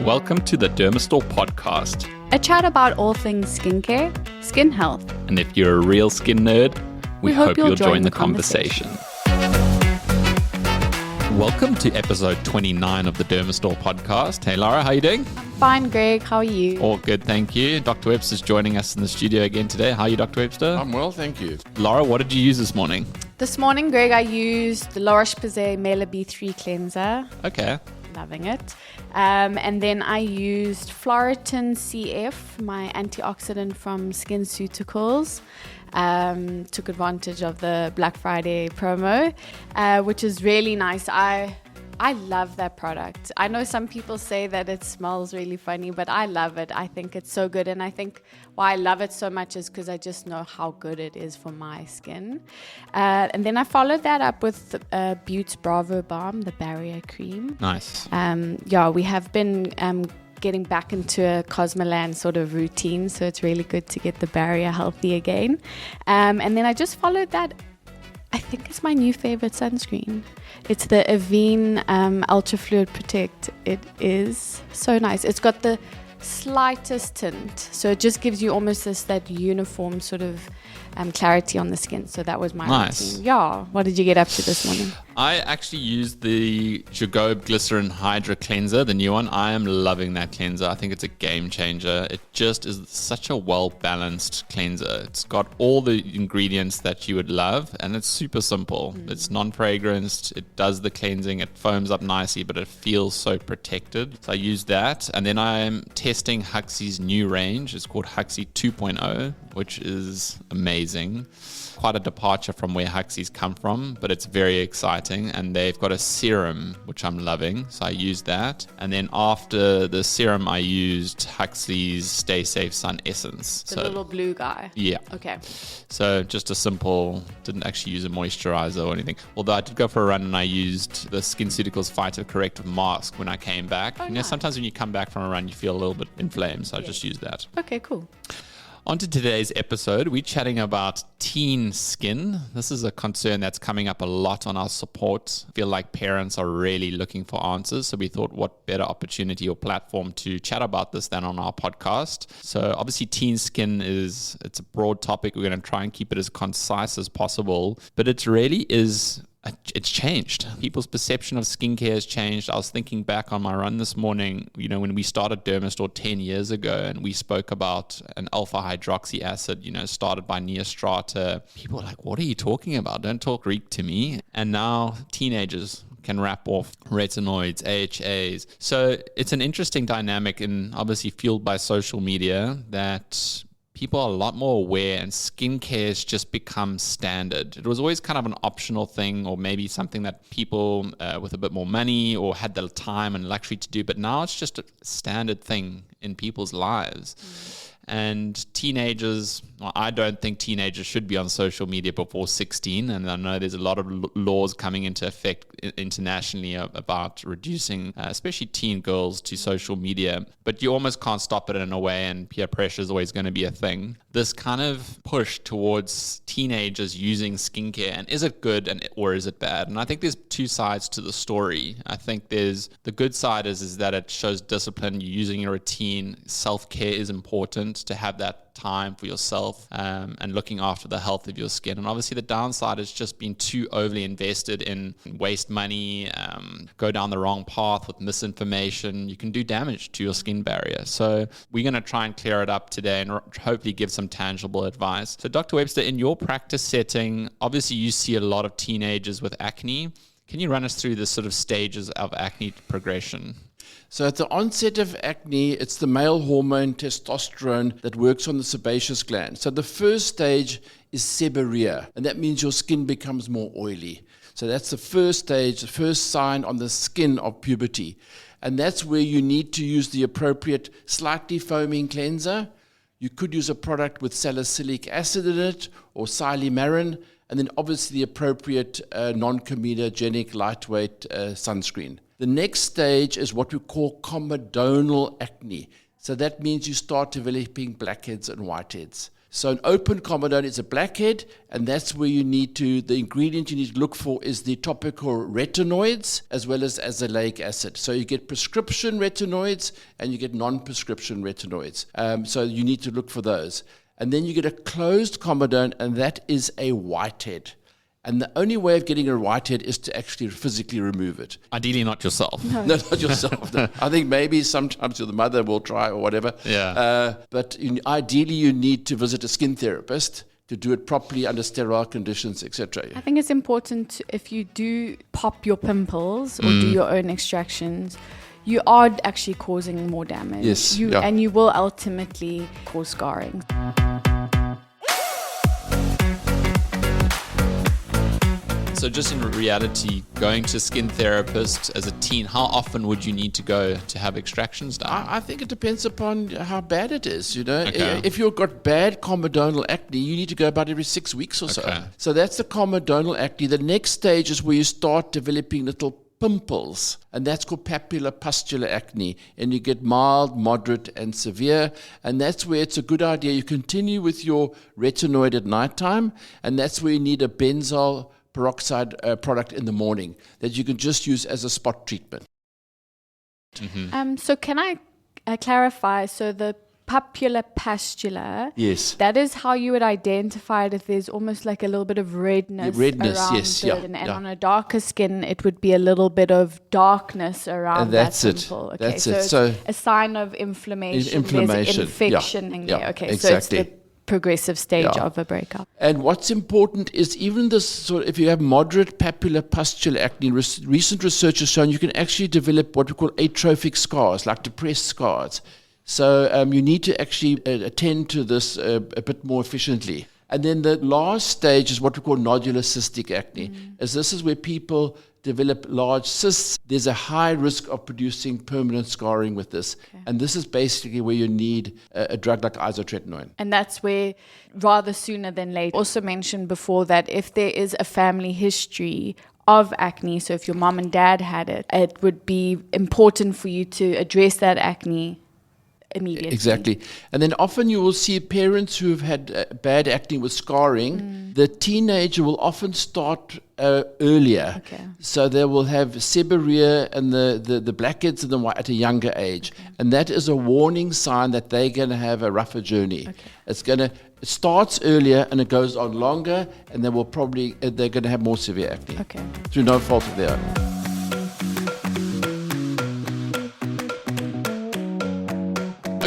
Welcome to the Dermastore Podcast. A chat about all things skincare, skin health. And if you're a real skin nerd, we hope you'll join the conversation. Welcome to episode 29 of the Dermastore Podcast. Hey Lara, how are you doing? Fine, Greg. How are you? All good, thank you. Dr. Webster's joining us in the studio again today. How are you, Dr. Webster? I'm well, thank you. Lara, what did you use this morning? This morning, Greg, I used the La Roche-Posay Mela B3 cleanser. Okay. Loving it. And then I used Floritin CF, my antioxidant from SkinCeuticals. Took advantage of the Black Friday promo, which is really nice. I love that product. I know some people say that it smells really funny, but I love it. I think it's so good. And I think why I love it so much is because I just know how good it is for my skin. And then I followed that up with Butte's Bravo Balm, the barrier cream. Nice. We have been getting back into a Cosmoland sort of routine, so it's really good to get the barrier healthy again. And then I just followed that. I think it's my new favorite sunscreen. It's the Avene Ultra Fluid Protect. It is so nice. It's got the slightest tint, so it just gives you almost that uniform sort of clarity on the skin. So that was my routine. Yeah. What did you get up to this morning? I actually used the Jagobe Glycerin Hydra Cleanser, the new one. I am loving that cleanser. I think it's a game changer. It just is such a well-balanced cleanser. It's got all the ingredients that you would love, and it's super simple. It's non-fragranced. It does the cleansing. It foams up nicely, but it feels so protected. So I used that. And then I'm testing Huxley's new range. It's called Huxley 2.0, which is amazing. Quite a departure from where Huxley's come from, but it's very exciting. And they've got a serum, which I'm loving. So I used that. And then after the serum, I used Huxley's Stay Safe Sun Essence. The little blue guy. Yeah. Okay. So just a simple, didn't actually use a moisturizer or anything. Although I did go for a run and I used the SkinCeuticals Phytocorrective Mask when I came back. Nice. Sometimes when you come back from a run, you feel a little bit inflamed. So I just used that. Okay, cool. On to today's episode, we're chatting about teen skin. This is a concern that's coming up a lot on our support. I feel like parents are really looking for answers. So we thought what better opportunity or platform to chat about this than on our podcast. So obviously teen skin it's a broad topic. We're going to try and keep it as concise as possible. But it really is... It's changed. People's perception of skincare has changed. I was thinking back on my run this morning, when we started Dermastore 10 years ago and we spoke about an alpha hydroxy acid, started by Neostrata. People were like, what are you talking about? Don't talk Greek to me. And now teenagers can wrap off retinoids, AHAs. So it's an interesting dynamic and obviously fueled by social media that people are a lot more aware and skincare has just become standard. It was always kind of an optional thing or maybe something that people with a bit more money or had the time and luxury to do, but now it's just a standard thing in people's lives. And teenagers, I don't think teenagers should be on social media before 16. And I know there's a lot of laws coming into effect internationally about reducing, especially teen girls, to social media. But you almost can't stop it in a way, and peer pressure is always going to be a thing. This kind of push towards teenagers using skincare, and is it good or is it bad? And I think there's two sides to the story. I think there's the good side is that it shows discipline. You're using your routine. Self-care is important. To have that time for yourself and looking after the health of your skin. And obviously the downside is just being too overly invested in waste money, go down the wrong path with misinformation. You can do damage to your skin barrier. So we're going to try and clear it up today and hopefully give some tangible advice. So Dr. Webster, in your practice setting, obviously you see a lot of teenagers with acne. Can you run us through the sort of stages of acne progression? So at the onset of acne, it's the male hormone testosterone that works on the sebaceous gland. So the first stage is seborrhea, and that means your skin becomes more oily. So that's the first stage, the first sign on the skin of puberty. And that's where you need to use the appropriate slightly foaming cleanser. You could use a product with salicylic acid in it or silymarin, and then obviously the appropriate non-comedogenic lightweight sunscreen. The next stage is what we call comedonal acne. So that means you start developing blackheads and whiteheads. So an open comedone is a blackhead, and that's where the ingredient you need to look for is the topical retinoids as well as azelaic acid. So you get prescription retinoids and you get non-prescription retinoids. So you need to look for those. And then you get a closed comedone, and that is a whitehead. And the only way of getting a whitehead is to actually physically remove it. Ideally not yourself. No, not yourself. No. I think maybe sometimes your mother will try or whatever. Yeah. But ideally you need to visit a skin therapist to do it properly under sterile conditions, etc. I think it's important if you do pop your pimples or do your own extractions, you are actually causing more damage. Yes. And you will ultimately cause scarring. So just in reality, going to skin therapist as a teen, how often would you need to go to have extractions done? I think it depends upon how bad it is, Okay. If you've got bad comedonal acne, you need to go about every 6 weeks or so. Okay. So that's the comedonal acne. The next stage is where you start developing little pimples, and that's called papulopustular acne, and you get mild, moderate, and severe, and that's where it's a good idea you continue with your retinoid at nighttime, and that's where you need a benzoyl peroxide product in the morning that you can just use as a spot treatment. So can I clarify? So the papulopustular, Yes. that is how you would identify it if there's almost like a little bit of redness around yes, it. yeah, And yeah. on a darker skin, it would be a little bit of darkness around And that's that it. pimple. Okay, That's so it. it's So a sign of inflammation. inflammation, There's an infection yeah, in yeah, there. Okay, exactly. so it's the progressive stage Yeah. of a breakup. And what's important is even this sort if you have moderate papulopustular acne, recent research has shown you can actually develop what we call atrophic scars, like depressed scars. So you need to actually attend to this a bit more efficiently. And then the last stage is what we call nodular cystic acne. As this is where people develop large cysts. There's a high risk of producing permanent scarring with this. Okay. And this is basically where you need a drug like isotretinoin. And that's where rather sooner than later. Also mentioned before that if there is a family history of acne, so if your mom and dad had it, it would be important for you to address that acne immediately. Exactly. And then often you will see parents who have had bad acne with scarring. The teenager will often start earlier. Okay. So they will have seborrhea and the blackheads in them at a younger age. Okay. And that is a warning sign that they're going to have a rougher journey. Okay. It starts earlier and it goes on longer, and they will probably they're going to have more severe acne Okay. through no fault of their own.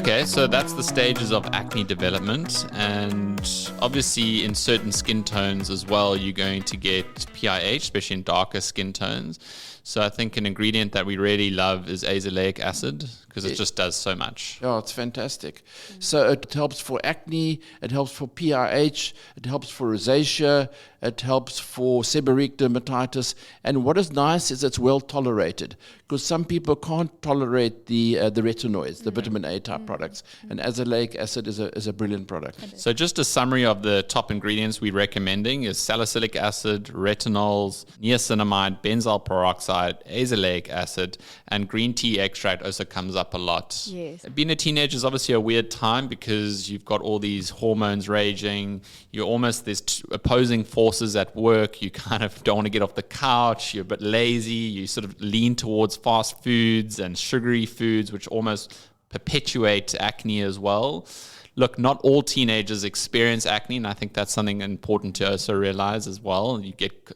Okay, so that's the stages of acne development, and obviously in certain skin tones as well, you're going to get PIH, especially in darker skin tones. So I think an ingredient that we really love is azelaic acid because it just does so much. Oh, it's fantastic. So it helps for acne, it helps for PIH, it helps for rosacea, it helps for seborrheic dermatitis. And what is nice is it's well tolerated because some people can't tolerate the retinoids, the vitamin A type products. And azelaic acid is a brilliant product. So just a summary of the top ingredients we're recommending is salicylic acid, retinols, niacinamide, benzoyl peroxide, azelaic acid, and green tea extract also comes up a lot. Yes. Being a teenager is obviously a weird time because you've got all these hormones raging. There's opposing forces at work. You kind of don't want to get off the couch. You're a bit lazy. You sort of lean towards fast foods and sugary foods, which almost perpetuate acne as well. Look, not all teenagers experience acne, and I think that's something important to also realize as well. You get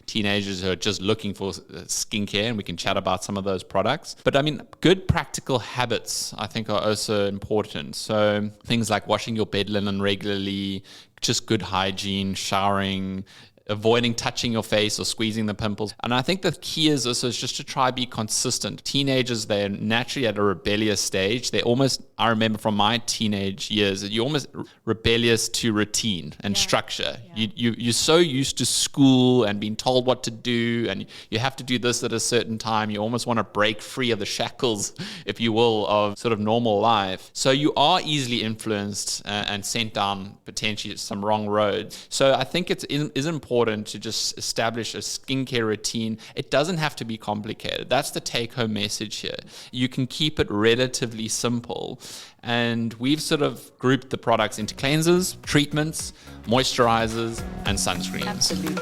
teenagers who are just looking for skincare, and we can chat about some of those products. But I mean, good practical habits, I think, are also important. So things like washing your bed linen regularly, just good hygiene, showering, avoiding touching your face or squeezing the pimples. And I think the key is also just to try be consistent. Teenagers, they're naturally at a rebellious stage. I remember from my teenage years, you're almost rebellious to routine and structure. Yeah. You're so used to school and being told what to do, and you have to do this at a certain time. You almost want to break free of the shackles, if you will, of sort of normal life. So you are easily influenced and sent down potentially some wrong roads. So I think it is important important to just establish a skincare routine. It doesn't have to be complicated. That's the take-home message here. You can keep it relatively simple. And we've sort of grouped the products into cleansers, treatments, moisturizers, and sunscreens. Absolutely.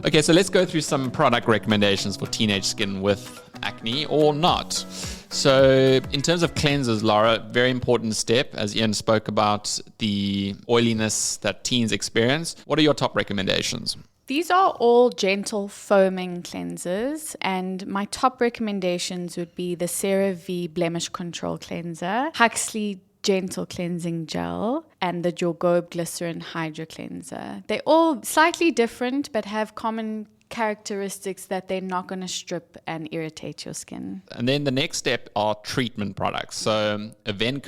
Okay, so let's go through some product recommendations for teenage skin with acne or not. So in terms of cleansers, Lara, very important step, as Ian spoke about the oiliness that teens experience. What are your top recommendations? These are all gentle foaming cleansers, and my top recommendations would be the CeraVe Blemish Control Cleanser, Huxley Gentle Cleansing Gel, and the Jorgobe Glycerin Hydro Cleanser. They're all slightly different, but have common characteristics that they're not going to strip and irritate your skin. And then the next step are treatment products. So Aven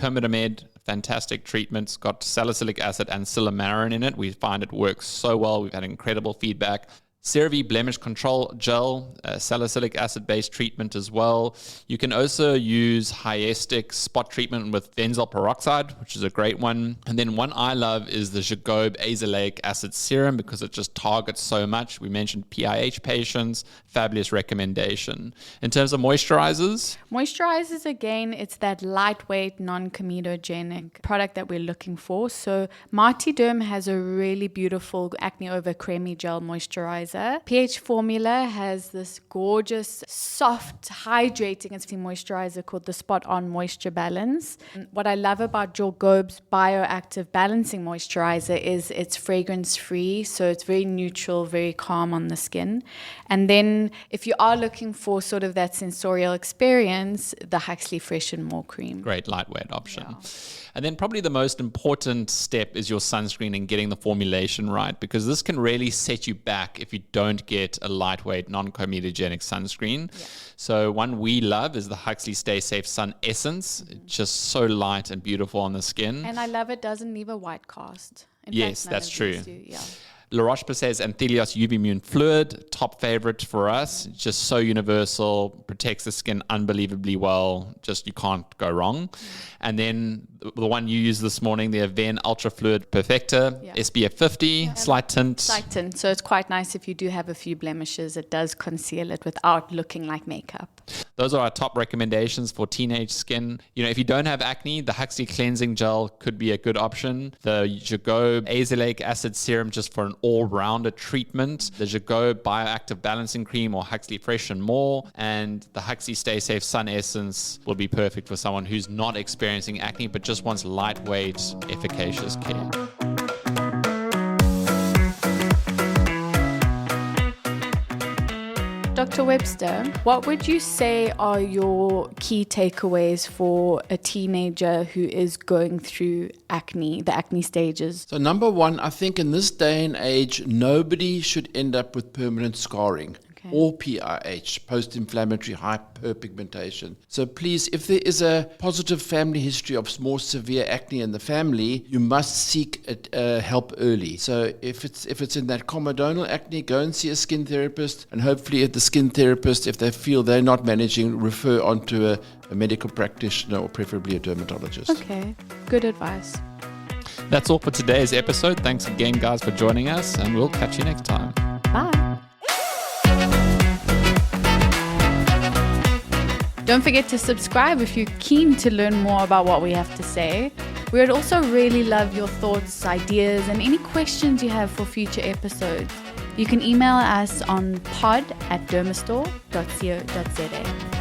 fantastic treatment. It's got salicylic acid and silymarin in it. We find it works so well. We've had incredible feedback. CeraVe Blemish Control Gel, salicylic acid-based treatment as well. You can also use Hyastic spot treatment with benzoyl peroxide, which is a great one. And then one I love is the Jorgobe azelaic acid serum because it just targets so much. We mentioned PIH patients, fabulous recommendation. In terms of moisturizers? Moisturizers, again, it's that lightweight, non-comedogenic product that we're looking for. So Marty Derm has a really beautiful acne over creamy gel moisturizer. pH Formula has this gorgeous, soft, hydrating moisturizer called the Spot On Moisture Balance. And what I love about Jorgobe's Bioactive Balancing Moisturizer is it's fragrance-free, so it's very neutral, very calm on the skin. And then if you are looking for sort of that sensorial experience, the Huxley Fresh and More Cream. Great lightweight option. Yeah. And then probably the most important step is your sunscreen and getting the formulation right, because this can really set you back if you don't get a lightweight, non-comedogenic sunscreen. Yeah. So one we love is the Huxley Stay Safe Sun Essence. It's just so light and beautiful on the skin. And I love it doesn't leave a white cast. Yes, that's true. Yeah. La Roche-Posay's Anthelios UV Immune Fluid, top favorite for us. It's just so universal, protects the skin unbelievably well. Just you can't go wrong. And then the one you used this morning, the Aven Ultra Fluid Perfector, SPF 50, slight tint. Slight tint. So it's quite nice if you do have a few blemishes. It does conceal it without looking like makeup. Those are our top recommendations for teenage skin. You know, if you don't have acne, the Huxley Cleansing Gel could be a good option. The Jorgobe Azelaic Acid Serum just for an all-rounder treatment. The Jorgobe Bioactive Balancing Cream or Huxley Fresh and More. And the Huxley Stay Safe Sun Essence will be perfect for someone who's not experiencing acne but just wants lightweight, efficacious care. Dr. Webster, what would you say are your key takeaways for a teenager who is going through acne, the acne stages? So number one, I think in this day and age, nobody should end up with permanent scarring. Or PIH, post-inflammatory hyperpigmentation. So please, if there is a positive family history of more severe acne in the family, you must seek help early. So if it's in that comedonal acne, go and see a skin therapist, and hopefully the skin therapist, if they feel they're not managing, refer on to a medical practitioner or preferably a dermatologist. Okay, good advice. That's all for today's episode. Thanks again, guys, for joining us, and we'll catch you next time. Bye. Don't forget to subscribe if you're keen to learn more about what we have to say. We would also really love your thoughts, ideas, and any questions you have for future episodes. You can email us on pod@dermastore.co.za.